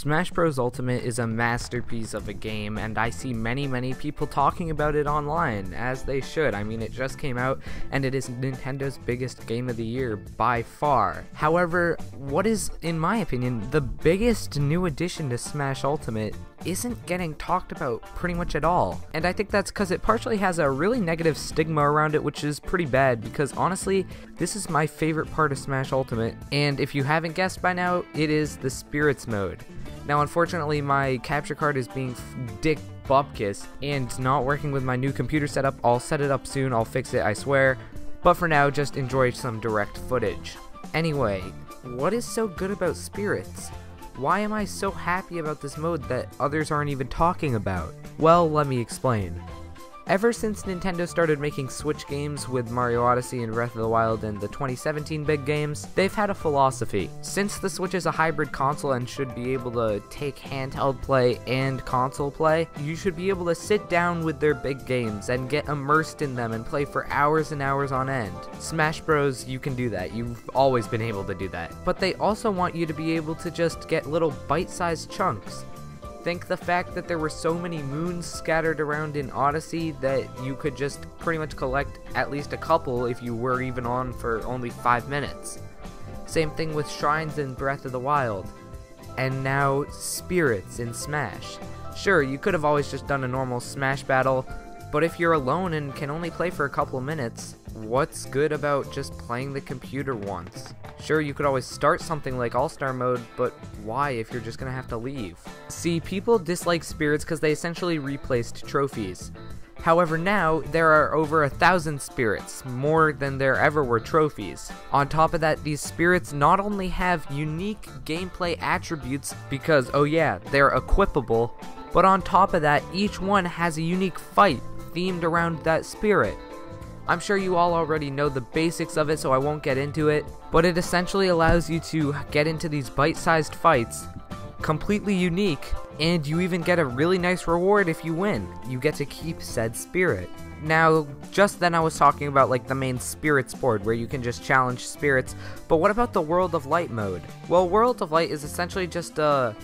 Smash Bros. Ultimate is a masterpiece of a game, and I see many people talking about it online, as they should. I mean, it just came out, and it is Nintendo's biggest game of the year by far. However, what is, in my opinion, the biggest new addition to Smash Ultimate isn't getting talked about pretty much at all. And I think that's because it partially has a really negative stigma around it, which is pretty bad, because honestly, this is my favorite part of Smash Ultimate, and if you haven't guessed by now, it is the Spirits mode. Now, unfortunately, my capture card is being dick bupkis and not working with my new computer setup. I'll set it up soon, I'll fix it, I swear. But for now, just enjoy some direct footage. Anyway, what is so good about Spirits? Why am I so happy about this mode that others aren't even talking about? Well, let me explain. Ever since Nintendo started making Switch games with Mario Odyssey and Breath of the Wild and the 2017 big games, they've had a philosophy. Since the Switch is a hybrid console and should be able to take handheld play and console play, you should be able to sit down with their big games and get immersed in them and play for hours and hours on end. Smash Bros, you can do that. You've always been able to do that. But they also want you to be able to just get little bite-sized chunks. Think the fact that there were so many moons scattered around in Odyssey that you could just pretty much collect at least a couple if you were even on for only 5 minutes. Same thing with shrines in Breath of the Wild. And now spirits in Smash. Sure, you could have always just done a normal Smash battle, but if you're alone and can only play for a couple of minutes, what's good about just playing the computer once? Sure, you could always start something like All-Star mode, but why if you're just gonna have to leave? See, people dislike spirits because they essentially replaced trophies. However, now, there are over 1,000 spirits, more than there ever were trophies. On top of that, these spirits not only have unique gameplay attributes because, oh yeah, they're equipable, but on top of that, each one has a unique fight themed around that spirit. I'm sure you all already know the basics of it, so I won't get into it, but it essentially allows you to get into these bite-sized fights, completely unique, and you even get a really nice reward if you win. You get to keep said spirit. Now, just then I was talking about like the main spirits board where you can just challenge spirits, but what about the World of Light mode? Well, World of Light is essentially just a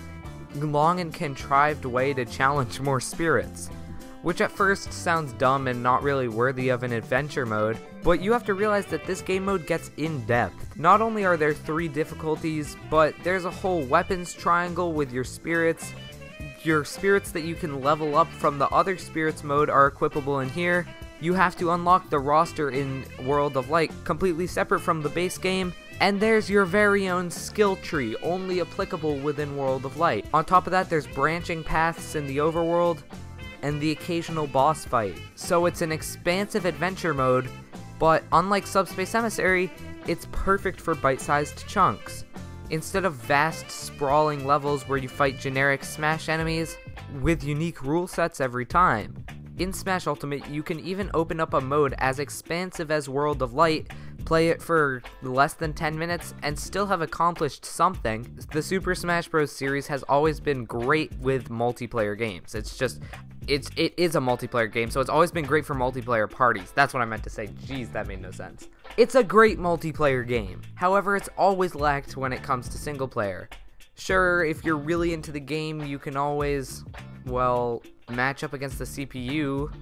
long and contrived way to challenge more spirits, which at first sounds dumb and not really worthy of an adventure mode, but you have to realize that this game mode gets in-depth. Not only are there 3 difficulties, but there's a whole weapons triangle with your spirits. Your spirits that you can level up from the other spirits mode are equipable in here. You have to unlock the roster in World of Light, completely separate from the base game. And there's your very own skill tree, only applicable within World of Light. On top of that, there's branching paths in the overworld, and the occasional boss fight. So it's an expansive adventure mode, but unlike Subspace Emissary, it's perfect for bite-sized chunks. Instead of vast, sprawling levels where you fight generic Smash enemies with unique rule sets every time. In Smash Ultimate, you can even open up a mode as expansive as World of Light, play it for less than 10 minutes, and still have accomplished something. The Super Smash Bros. Series has always been great with multiplayer games. It is a multiplayer game, so it's always been great for multiplayer parties. That's what I meant to say. Jeez, that made no sense. It's a great multiplayer game. However, it's always lacked when it comes to single player. Sure, if you're really into the game, you can always, well, match up against the CPU,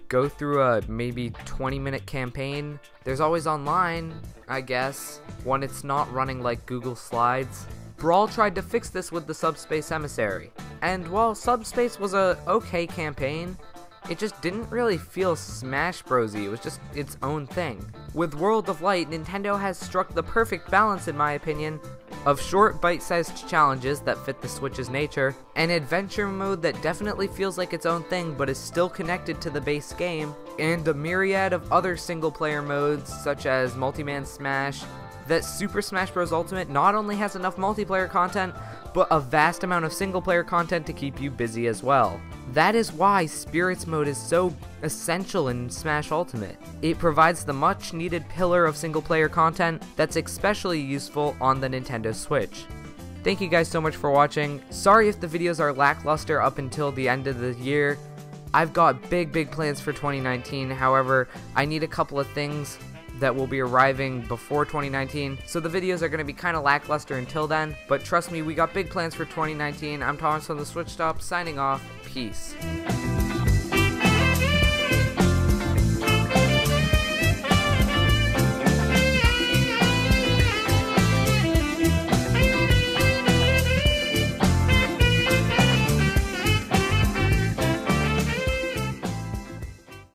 go through a maybe 20-minute campaign. There's always online, I guess, when it's not running like Google Slides. Brawl tried to fix this with the Subspace Emissary, and while Subspace was a okay campaign, it just didn't really feel Smash Bros-y. It was just its own thing. With World of Light, Nintendo has struck the perfect balance, in my opinion, of short bite-sized challenges that fit the Switch's nature, an adventure mode that definitely feels like its own thing but is still connected to the base game, and a myriad of other single-player modes such as Multi-Man Smash, that Super Smash Bros. Ultimate not only has enough multiplayer content, but a vast amount of single-player content to keep you busy as well. That is why Spirits mode is so essential in Smash Ultimate. It provides the much-needed pillar of single-player content that's especially useful on the Nintendo Switch. Thank you guys so much for watching. Sorry if the videos are lackluster up until the end of the year. I've got big plans for 2019, however, I need a couple of things that will be arriving before 2019, so the videos are going to be kind of lackluster until then, but trust me, we got big plans for 2019. I'm Thomas from the Switch Stop, signing off. Peace.